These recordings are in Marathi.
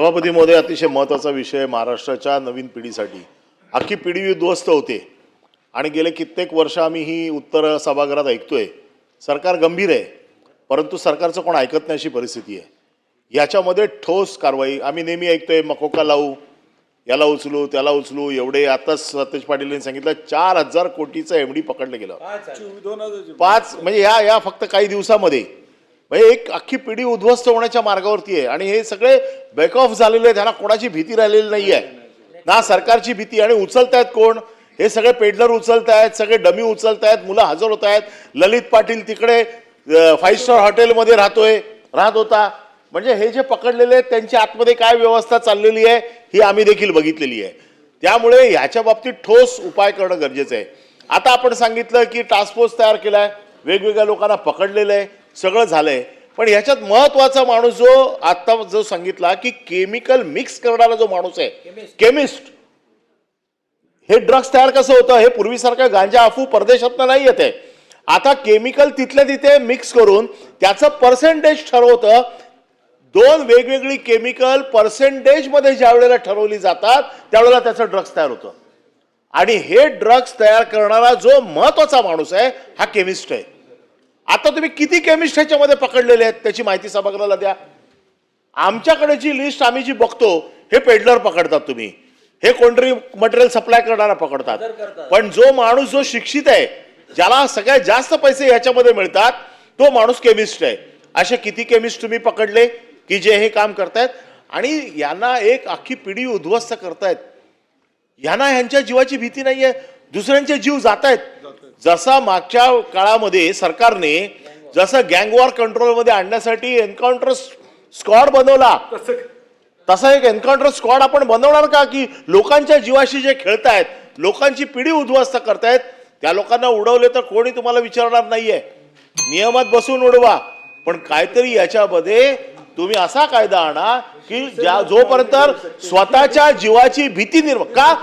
सभापती महोदय, अतिशय महत्त्वाचा विषय महाराष्ट्राच्या नवीन पिढीसाठी. अख्खी पिढी उद्ध्वस्त होते आणि गेले कित्येक वर्ष आम्ही ही उत्तर सभागृहात ऐकतोय. सरकार गंभीर आहे, परंतु सरकारचं कोण ऐकत नाही अशी परिस्थिती आहे. याच्यामध्ये ठोस कारवाई आम्ही नेहमी ऐकतोय, मकोका लावू, याला उचलू त्याला उचलू. एवढे आताच सतेज पाटील सांगितलं 4,000 कोटीचं एमडी पकडलं गेलं. 5 म्हणजे या फक्त काही दिवसामध्ये म्हणजे एक अख्खी पिढी उद्ध्वस्त होण्याच्या मार्गावरती आहे. आणि हे सगळे बॅक ऑफ झालेले आहेत, त्यांना कोणाची भीती राहिलेली नाही आहे ना सरकारची भीती. आणि उचलतायत कोण? हे सगळे पेडलर उचलतायत, सगळे डमी उचलतायत, मुलं हजर होत आहेत. ललित पाटील तिकडे 5 स्टार हॉटेलमध्ये राहत होता. म्हणजे हे जे पकडलेले आहेत त्यांच्या आतमध्ये काय व्यवस्था चाललेली आहे ही आम्ही देखील बघितलेली आहे. त्यामुळे ह्याच्या बाबतीत ठोस उपाय करणं गरजेचं आहे. आता आपण सांगितलं की टास्क फोर्स तयार केलाय, वेगवेगळ्या लोकांना पकडलेलं आहे, सगळं झालंय. पण ह्याच्यात महत्वाचा माणूस जो सांगितला की केमिकल मिक्स करणारा जो माणूस आहे, केमिस्ट, हे ड्रग्स तयार कसं होतं? हे पूर्वीसारखं गांजा अफू परदेशातनं नाही येते. आता केमिकल तिथल्या तिथे मिक्स करून त्याचं पर्सेंटेज ठरवतं. 2 वेगवेगळी केमिकल पर्सेंटेज मध्ये ज्या वेळेला ठरवली जातात त्यावेळेला त्याचं ड्रग्स तयार होतं. आणि हे ड्रग्स तयार करणारा जो महत्वाचा माणूस आहे हा केमिस्ट आहे. आता तुम्ही किती केमिस्ट ह्याच्यामध्ये पकडलेले आहेत त्याची माहिती सभागृहाला द्या. आमच्याकडे जी लिस्ट आम्ही जी बघतो, हे पेडलर पकडतात तुम्ही, हे कोणतरी मटेरियल सप्लाय करणारा पकडतात. पण जो माणूस जो शिक्षित आहे, ज्याला सगळ्यात जास्त पैसे ह्याच्यामध्ये मिळतात, तो माणूस केमिस्ट आहे. असे किती केमिस्ट तुम्ही पकडले की जे हे काम करतायत आणि यांना एक अख्खी पिढी उद्ध्वस्त करतायत. यांना ह्यांच्या जीवाची भीती नाहीये, दुसऱ्यांचे जीव जात आहेत. जसा मागच्या काळामध्ये सरकारने जसं गँगवॉर कंट्रोलमध्ये आणण्यासाठी एन्काउंटर स्क्वॉड बनवला, तसा एक एन्काउंटर स्क्वॉड आपण बनवणार का? की लोकांच्या जीवाशी जे खेळतायत, लोकांची पिढी उद्ध्वस्त करतायत, त्या लोकांना उडवले तर कोणी तुम्हाला विचारणार नाहीये. नियमात बसून उडवा, पण काहीतरी याच्यामध्ये तुम्ही असा कायदा आणा की जोपर्यंत स्वतःच्या जीवाची भीती निर्माण. का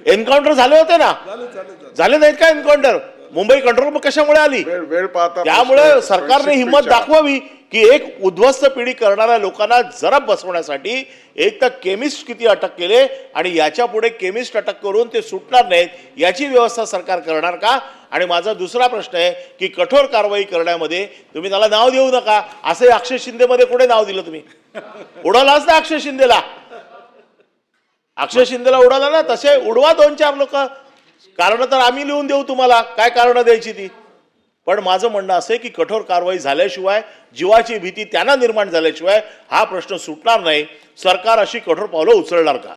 एन्काउंटर झाले होते ना? झाले नाहीत का एन्काउंटर? मुंबई कंट्रोल कशामुळे आली? त्यामुळे सरकारने हिंमत दाखवावी की एक उद्ध्वस्त पिढी करणाऱ्या लोकांना जरा बसवण्यासाठी एक तर केमिस्ट किती अटक केले आणि याच्या पुढे केमिस्ट अटक करून ते सुटणार नाहीत याची व्यवस्था सरकार करणार का? आणि माझा दुसरा प्रश्न आहे की कठोर कारवाई करण्यामध्ये तुम्ही त्याला नाव देऊ नका. असे अक्षय शिंदे मध्ये कुठे नाव दिलं तुम्ही? उडवलाच ना अक्षय शिंदेला. अक्षय शिंदेला उडवला ना, तसे उडवा 2-4 लोक. कारण तर आम्ही लिहून देऊ तुम्हाला काय कारण द्यायची ती. पण माझं म्हणणं असं आहे की कठोर कारवाई झाल्याशिवाय, जीवाची भीती त्यांना निर्माण झाल्याशिवाय हा प्रश्न सुटणार नाही. सरकार अशी कठोर पावलं उचलणार का?